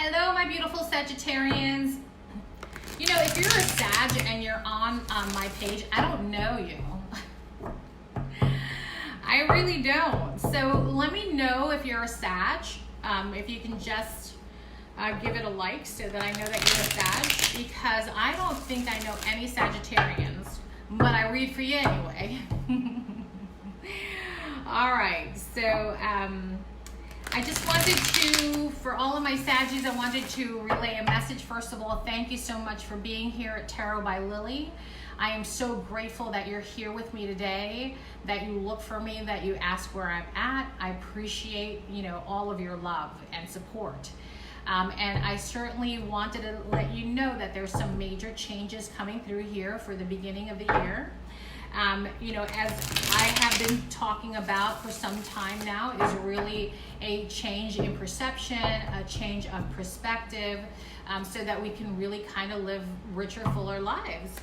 Hello, my beautiful Sagittarians. You know, if you're a Sag and you're on my page, I don't know you. I really don't. So let me know if you're a Sag. If you can just give it a like so that I know that you're a Sag, because I don't think I know any Sagittarians, but I read for you anyway. All right, so I just wanted to, for all of my Saggies, I wanted to relay a message. First of all, thank you so much for being here at Tarot by Lily. I am so grateful that you're here with me today, that you look for me, that you ask where I'm at. I appreciate, all of your love and support. And I certainly wanted to let you know that there's some major changes coming through here for the beginning of the year. As I have been talking about for some time now, is really a change in perception, a change of perspective, so that we can really kind of live richer, fuller lives,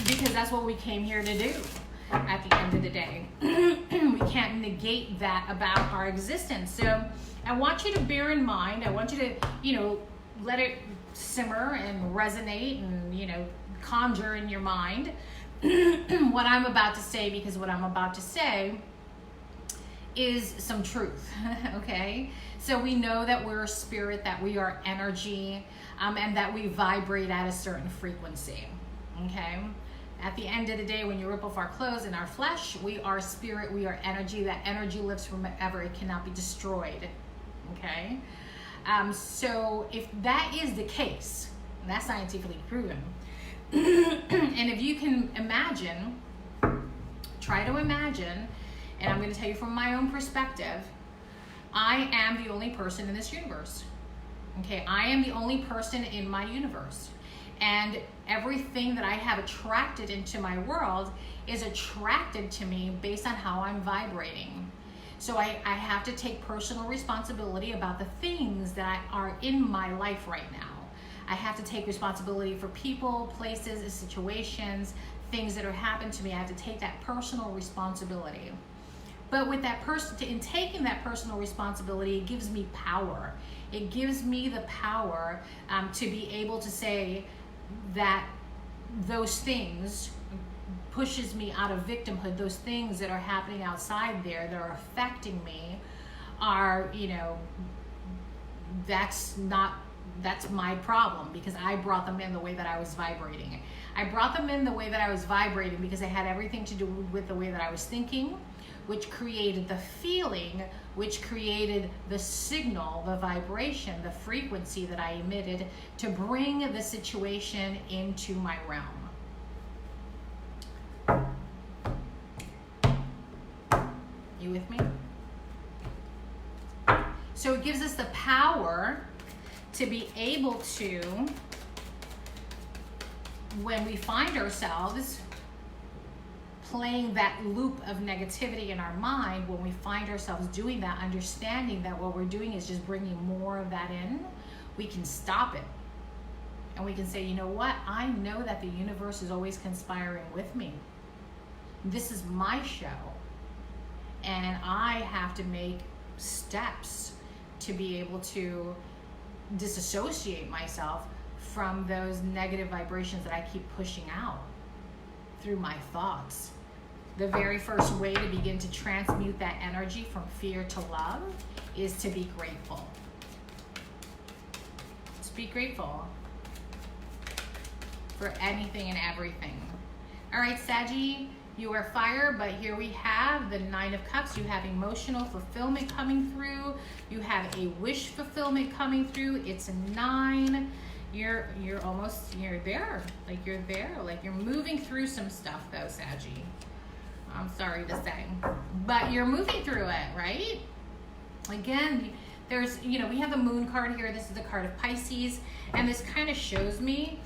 because that's what we came here to do at the end of the day. We can't negate that about our existence. So I want you to bear in mind, I want you to, let it simmer and resonate and, conjure in your mind what I'm about to say, because what I'm about to say is some truth. Okay, so we know that we're a spirit, that we are energy, and that we vibrate at a certain frequency. Okay, at the end of the day, when you rip off our clothes and our flesh, we are spirit, we are energy. That energy lives forever, it cannot be destroyed. Okay, so if that is the case, and that's scientifically proven, and if you can imagine, try to imagine, and I'm going to tell you from my own perspective, I am the only person in this universe. Okay, I am the only person in my universe. And everything that I have attracted into my world is attracted to me based on how I'm vibrating. So I have to take personal responsibility about the things that are in my life right now. I have to take responsibility for people, places, situations, things that are happening to me. I have to take that personal responsibility. But with that in taking that personal responsibility, it gives me power. It gives me the power to be able to say that those things pushes me out of victimhood. Those things that are happening outside there that are affecting me are, that's my problem, because I brought them in the way that I was vibrating. I brought them in the way that I was vibrating because it had everything to do with the way that I was thinking, which created the feeling, which created the signal, the vibration, the frequency that I emitted to bring the situation into my realm. You with me? So it gives us the power to be able to, when we find ourselves playing that loop of negativity in our mind, when we find ourselves doing that, understanding that what we're doing is just bringing more of that in, we can stop it. And we can say, you know what? I know that the universe is always conspiring with me. This is my show. And I have to make steps to be able to disassociate myself from those negative vibrations that I keep pushing out through my thoughts. The very first way to begin to transmute that energy from fear to love is to be grateful. Just be grateful for anything and everything. All right, Saggy, you are fire, but here we have the 9 of Cups. You have emotional fulfillment coming through. You have a wish fulfillment coming through. It's a 9. You're there. Like you're there. Like you're moving through some stuff though, Saggy. I'm sorry to say. But you're moving through it, right? Again, there's, we have the moon card here. This is the card of Pisces. And this kind of shows me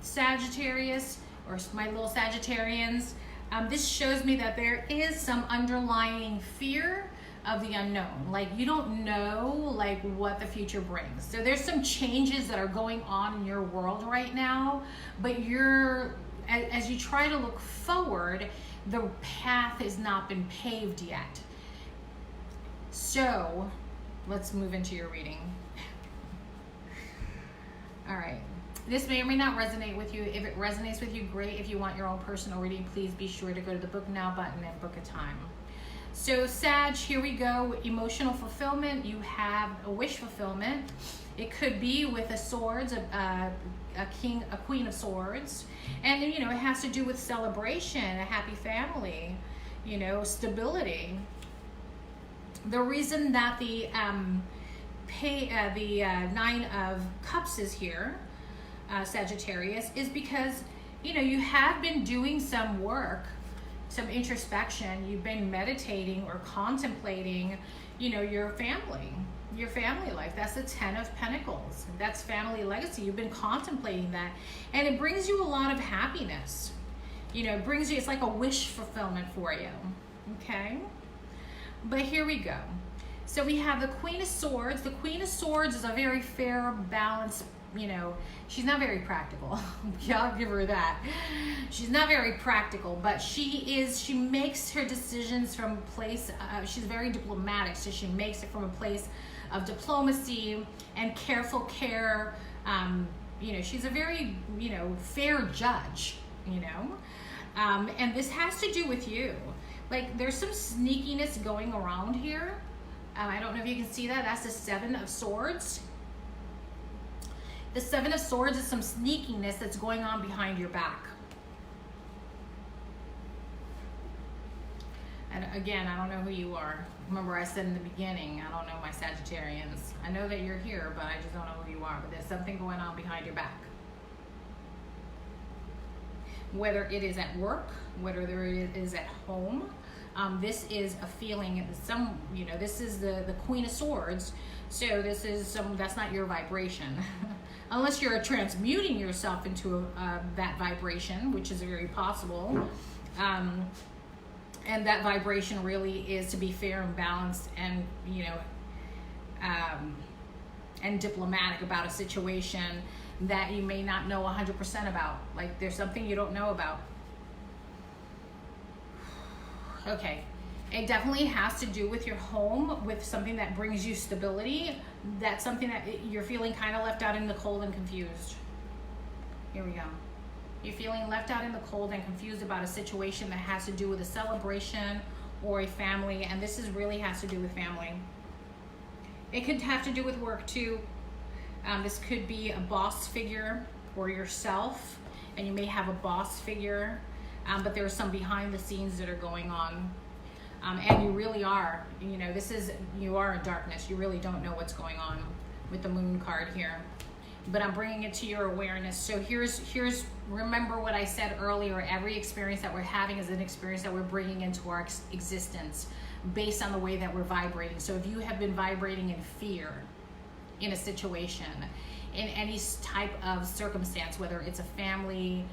Sagittarius, or my little Sagittarians, this shows me that there is some underlying fear of the unknown. Like you don't know like what the future brings. So there's some changes that are going on in your world right now, but as you try to look forward, the path has not been paved yet. So let's move into your reading. All right. This may or may not resonate with you. If it resonates with you, great. If you want your own personal reading, please be sure to go to the book now button and book a time. So Sag, here we go. Emotional fulfillment. You have a wish fulfillment. It could be with a swords, a queen of swords. And, you know, it has to do with celebration, a happy family, you know, stability. The reason that the Nine of Cups is here, Sagittarius, is because, you know, you have been doing some work, some introspection. You've been meditating or contemplating, you know, your family life. That's the 10 of Pentacles. That's family legacy. You've been contemplating that, and it brings you a lot of happiness. You know, it brings you, it's like a wish fulfillment for you. Okay? But here we go. So we have the Queen of Swords. The Queen of Swords is a very fair, balanced, you know, she's not very practical. I'll give her that. She's not very practical, but she makes her decisions from a place, she's very diplomatic, so she makes it from a place of diplomacy and careful care. You know, she's a very, you know, fair judge, you know. And this has to do with you. Like, there's some sneakiness going around here. I don't know if you can see that. That's the 7 of Swords. The 7 of Swords is some sneakiness that's going on behind your back. And again, I don't know who you are. Remember, I said in the beginning, I don't know my Sagittarians. I know that you're here, but I just don't know who you are. But there's something going on behind your back. Whether it is at work, whether it is at home, this is a feeling. You know, this is the Queen of Swords. So this is that's not your vibration, unless you're transmuting yourself into that vibration, which is very possible. And that vibration really is to be fair and balanced, and, you know, and diplomatic about a situation that you may not know 100% about. Like, there's something you don't know about. Okay. It definitely has to do with your home, with something that brings you stability. That's something that you're feeling kind of left out in the cold and confused. Here we go. You're feeling left out in the cold and confused about a situation that has to do with a celebration or a family, and this really has to do with family. It could have to do with work too. This could be a boss figure or yourself, and you may have a boss figure, but there's some behind the scenes that are going on. And you really are, you know, you are in darkness. You really don't know what's going on with the Moon card here. But I'm bringing it to your awareness. So here's remember what I said earlier. Every experience that we're having is an experience that we're bringing into our existence based on the way that we're vibrating. So if you have been vibrating in fear in a situation, in any type of circumstance, whether it's a family,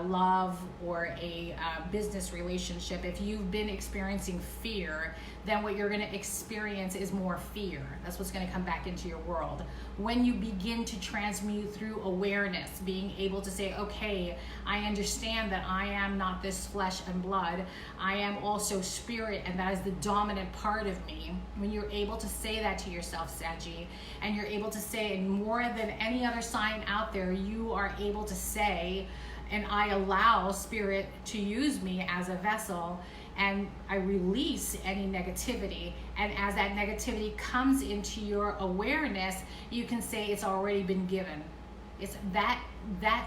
love, or a business relationship, if you've been experiencing fear, then what you're going to experience is more fear. That's what's going to come back into your world. When you begin to transmute through awareness, being able to say, okay, I understand that I am not this flesh and blood. I am also spirit, and that is the dominant part of me. When you're able to say that to yourself, Saggy, and you're able to say it more than any other sign out there, you are able to say, and I allow spirit to use me as a vessel, and I release any negativity. And as that negativity comes into your awareness, you can say it's already been given. It's that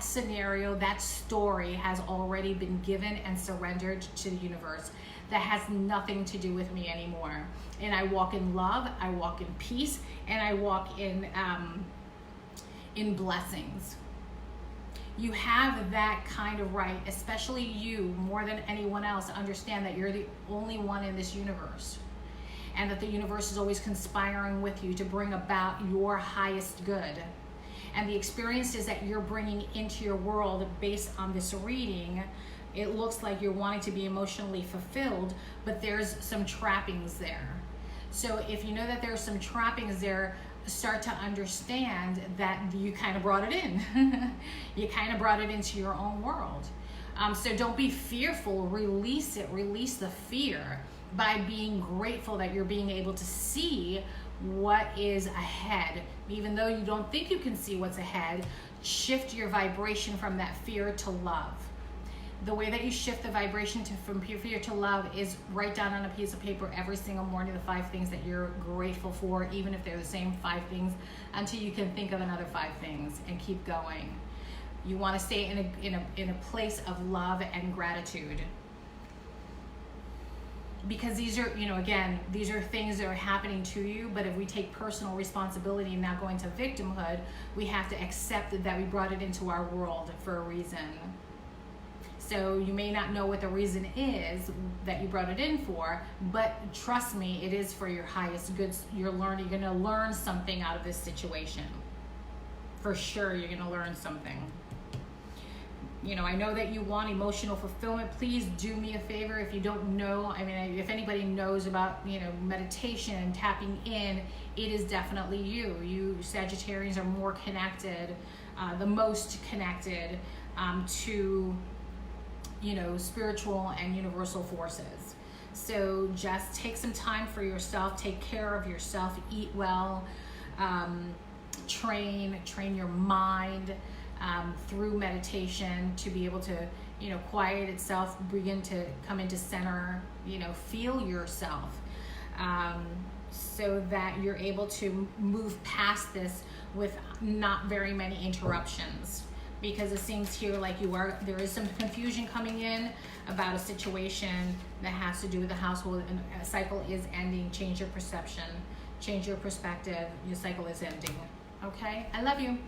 scenario, that story has already been given and surrendered to the universe. That has nothing to do with me anymore. And I walk in love, I walk in peace, and I walk in blessings. You have that kind of right, especially you, more than anyone else, understand that you're the only one in this universe, and that the universe is always conspiring with you to bring about your highest good. And the experiences that you're bringing into your world based on this reading, it looks like you're wanting to be emotionally fulfilled, but there's some trappings there. So if you know that there's some trappings there, start to understand that you kind of brought it in. You kind of brought it into your own world. So don't be fearful. Release it. Release the fear by being grateful that you're being able to see what is ahead. Even though you don't think you can see what's ahead, shift your vibration from that fear to love. The way that you shift the vibration from fear to love is write down on a piece of paper every single morning the 5 things that you're grateful for, even if they're the same 5 things, until you can think of another 5 things, and keep going. You want to stay in a place of love and gratitude, because these are, you know, again, these are things that are happening to you. But if we take personal responsibility and not go into victimhood, we have to accept that we brought it into our world for a reason. So you may not know what the reason is that you brought it in for, but trust me, it is for your highest good. You're going to learn something out of this situation. For sure, you're going to learn something. You know, I know that you want emotional fulfillment. Please do me a favor. If you don't know, I mean, if anybody knows about, you know, meditation and tapping in, it is definitely you. You Sagittarians are more connected, the most connected to, you know, spiritual and universal forces. So just take some time for yourself. Take care of yourself. Eat well. Train your mind through meditation to be able to, you know, quiet itself, begin to come into center, you know, feel yourself, so that you're able to move past this with not very many interruptions. Because it seems here like there is some confusion coming in about a situation that has to do with the household, and a cycle is ending. Change your perception, change your perspective. Your cycle is ending. Okay? I love you.